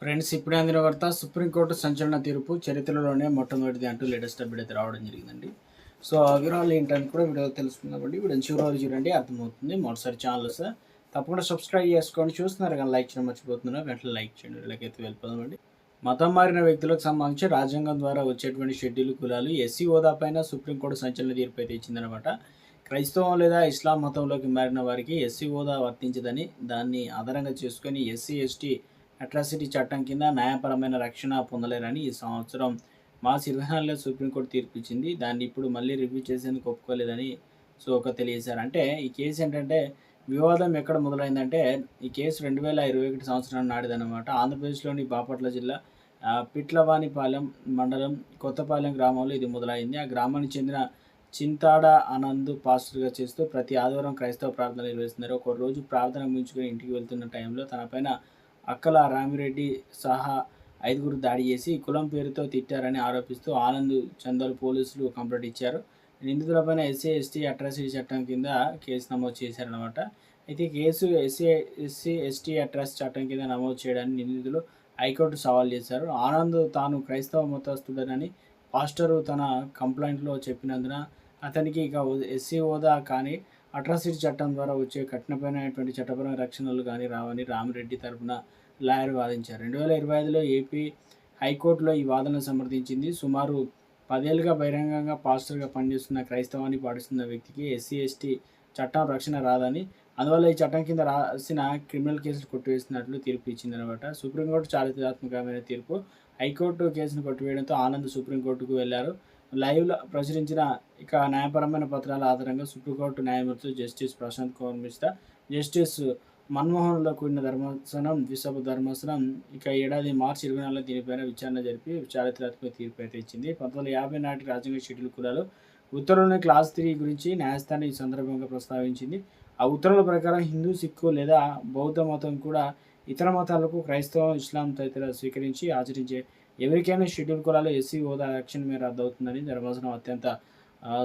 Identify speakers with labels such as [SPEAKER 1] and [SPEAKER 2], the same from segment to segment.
[SPEAKER 1] Friends, ఇప్పుడే అందిన వార్త. సుప్రీంకోర్టు సంచలన తీర్పు చరిత్రలోనే మొట్టమొదటిది అంటూ లేటెస్ట్ అప్డేట్ అయితే రావడం జరిగిందండి. సో ఆ వివరాలు ఏంటని కూడా వీడియో తెలుసుకుందామండి. వీడియో చివరి రోజు చూడండి, అర్థమవుతుంది. మొదటిసారి ఛానల్ సార్ తప్పకుండా సబ్స్క్రైబ్ చేసుకోండి. చూస్తున్నారు కానీ లైక్ చేయడం మర్చిపోతున్నారు, వెంటనే లైక్ చేయండి. వీళ్ళకైతే వెళ్ళిపోదామండి. మతం మారిన వ్యక్తులకు సంబంధించి రాజ్యాంగం ద్వారా వచ్చేటువంటి షెడ్యూల్ కులాలు ఎస్సీ హోదా పైన సుప్రీంకోర్టు సంచలన తీర్పు అయితే ఇచ్చిందనమాట. క్రైస్తవం లేదా ఇస్లాం మతంలోకి మారిన వారికి ఎస్సీ హోదా వర్తించదని, దాన్ని ఆధారంగా చేసుకొని ఎస్సీ ఎస్టీ అట్రాసిటీ చట్టం కింద న్యాయపరమైన రక్షణ పొందలేరని ఈ సంవత్సరం మార్చి 24లో సుప్రీంకోర్టు తీర్పు ఇచ్చింది. దాన్ని ఇప్పుడు మళ్ళీ రివ్యూ చేసేందుకు ఒప్పుకోలేదని తెలియజేశారు. అంటే ఈ కేసు ఏంటంటే, వివాదం ఎక్కడ మొదలైందంటే, ఈ కేసు 2021 సంవత్సరం నాటిదన్నమాట. ఆంధ్రప్రదేశ్లోని బాపట్ల జిల్లా పిట్లవానిపాలెం మండలం కొత్తపాలెం గ్రామంలో ఇది మొదలైంది. ఆ గ్రామానికి చెందిన చింతాడ ఆనంద్ పాస్టర్గా చేస్తూ ప్రతి ఆదివారం క్రైస్తవ ప్రార్థన నిర్వహిస్తున్నారు. ఒక రోజు ప్రార్థన ముగించుకొని ఇంటికి వెళ్తున్న టైంలో తనపైన అక్కల రామిరెడ్డి సహా 5గురు దాడి చేసి కులం పేరుతో తిట్టారని ఆరోపిస్తూ ఆనంద్ చందల్ పోలీసులు కంప్లైంట్ ఇచ్చారు. నిందితులపైన ఎస్సీ ఎస్టీ అట్రాసిటీ చట్టం కింద కేసు నమోదు చేశారనమాట. అయితే కేసు ఎస్సీ ఎస్టీ అట్రాసిటీ చట్టం కింద నమోదు చేయడాన్ని నిందితులు హైకోర్టు సవాల్ చేశారు. ఆనంద్ తాను క్రైస్తవ మతస్థుడనని పాస్టరు తన కంప్లైంట్లో చెప్పినందున అతనికి ఇక ఎస్సీ హోదా కానీ అట్రాసిటీ చట్టం ద్వారా వచ్చే కఠినమైనటువంటి చట్టపరమైన రక్షణలు కానీ రావని రామిరెడ్డి తరపున లాయర్ వాదించారు. 2025లో ఏపీ హైకోర్టులో ఈ వాదనను సమర్థించింది. సుమారు 10 ఏళ్లుగా బహిరంగంగా పాస్టర్గా పనిచేస్తున్న క్రైస్తవాన్ని పాటిస్తున్న వ్యక్తికి ఎస్సీ ఎస్టీ చట్టం రక్షణ రాదని, అందువల్ల ఈ చట్టం కింద రాసిన క్రిమినల్ కేసులు కొట్టివేస్తున్నట్లు తీర్పు ఇచ్చిందనమాట. సుప్రీంకోర్టు చారిత్రాత్మకమైన తీర్పు. హైకోర్టు కేసును కొట్టివేయడంతో ఆనంద్ సుప్రీంకోర్టుకు వెళ్లారు. లైవ్లో ప్రచురించిన న్యాయపరమైన పత్రాల ఆధారంగా సుప్రీంకోర్టు న్యాయమూర్తులు జస్టిస్ ప్రశాంత్ కుమార్ మిశ్రా, జస్టిస్ మన్మోహన్లో కూడిన ధర్మాసనం, ద్విసభ ధర్మాసనం ఏడాది మార్చి 24లో దీనిపైన విచారణ జరిపి చారిత్రాత్మక తీర్పు అయితే ఇచ్చింది. 1950 నాటి రాజ్యాంగ షెడ్యూల్ కులాలు ఉత్తర్వులోని క్లాస్ 3 గురించి న్యాయస్థానం ఈ సందర్భంగా ప్రస్తావించింది. ఆ ఉత్తర్వుల ప్రకారం హిందూ, సిక్కు లేదా బౌద్ధ మతం కూడా ఇతర మతాలకు క్రైస్తవం, ఇస్లాం తదితర స్వీకరించి ఆచరించే ఎవరికైనా షెడ్యూల్ కులాలు ఎస్సీ హోదా రక్షణ మేర రద్దవుతుందని ధర్మాసనం అత్యంత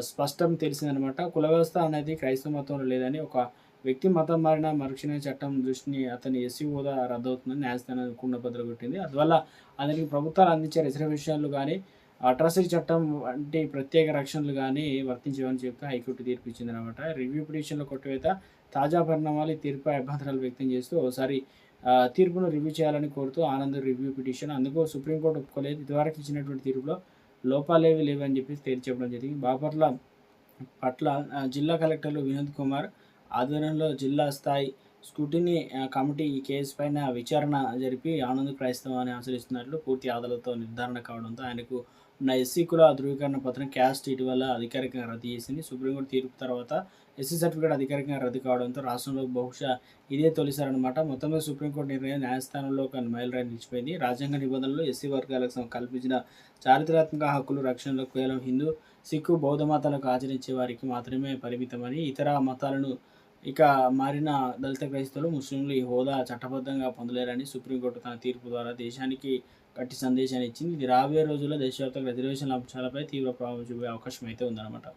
[SPEAKER 1] స్పష్టం తెలిసిందనమాట. కుల వ్యవస్థ అనేది క్రైస్తవ మతంలో లేదని, ఒక వ్యక్తి మతం మారిన మరుక్షణ చట్టం దృష్టిని అతని ఎస్సీ హోదా రద్దవుతుందని న్యాయస్థానం కుండబద్దలు కొట్టింది. అందువల్ల అతనికి ప్రభుత్వాలు అందించే రిజర్వేషన్లు కానీ, అట్రాసిటీ చట్టం వంటి ప్రత్యేక రక్షణలు కానీ వర్తించవని చెప్తూ హైకోర్టు తీర్పు ఇచ్చిందనమాట. రివ్యూ పిటిషన్ల కొట్టివేత తాజా పరిణామాలు తీర్పుపై అభ్యంతరాలు వ్యక్తం చేస్తూ ఒకసారి తీర్పును రివ్యూ చేయాలని కోరుతూ ఆనంద్ రివ్యూ పిటిషన్ అందుకు సుప్రీంకోర్టు ఒప్పుకోలేదు. ఇదివరకు ఇచ్చినటువంటి తీర్పులో లోపాలేవి లేవని చెప్పేసి తేల్చి చెప్పడం జరిగింది. బాపట్ల పట్ల జిల్లా కలెక్టర్లు వినోద్ కుమార్ ఆధ్వర్యంలో జిల్లా స్థాయి స్క్రూటినీ కమిటీ ఈ కేసు పైన విచారణ జరిపి ఆనంద్ క్రైస్తవాన్ని ఆచరిస్తున్నట్లు పూర్తి ఆధారాలతో నిర్ధారణ కావడంతో ఆయనకు ఉన్న ఎస్సీ కుల ధృవీకరణ పత్రం క్యాస్ట్ ఇటీవల అధికారికంగా రద్దు చేసింది. సుప్రీంకోర్టు తీర్పు తర్వాత ఎస్సీ సర్టిఫికేట్ అధికారికంగా రద్దు కావడంతో రాష్ట్రంలో బహుశా ఇదే తొలిసారి అనమాట. మొత్తం మీద సుప్రీంకోర్టు నిర్ణయం న్యాయస్థానంలో ఒక మైలురాయి నిలిచిపోయింది. రాజ్యాంగ నిబంధనలు ఎస్సీ వర్గాలకు కల్పించిన చారిత్రాత్మక హక్కులు రక్షణలో కేవలం హిందూ, సిక్కు, బౌద్ధ మతాలకు ఆచరించే వారికి మాత్రమే పరిమితమని, ఇతర మతాలను మారిన దళిత క్రైస్తవులు, ముస్లింలు ఈ హోదా చట్టబద్ధంగా పొందలేరని సుప్రీంకోర్టు తన తీర్పు ద్వారా దేశానికి గట్టి సందేశాన్ని ఇచ్చింది. ఇది రాబోయే రోజుల్లో దేశవ్యాప్తంగా రిజర్వేషన్ల అంశాలపై తీవ్ర ప్రభావం చూపే అవకాశం అయితే ఉందన్నమాట.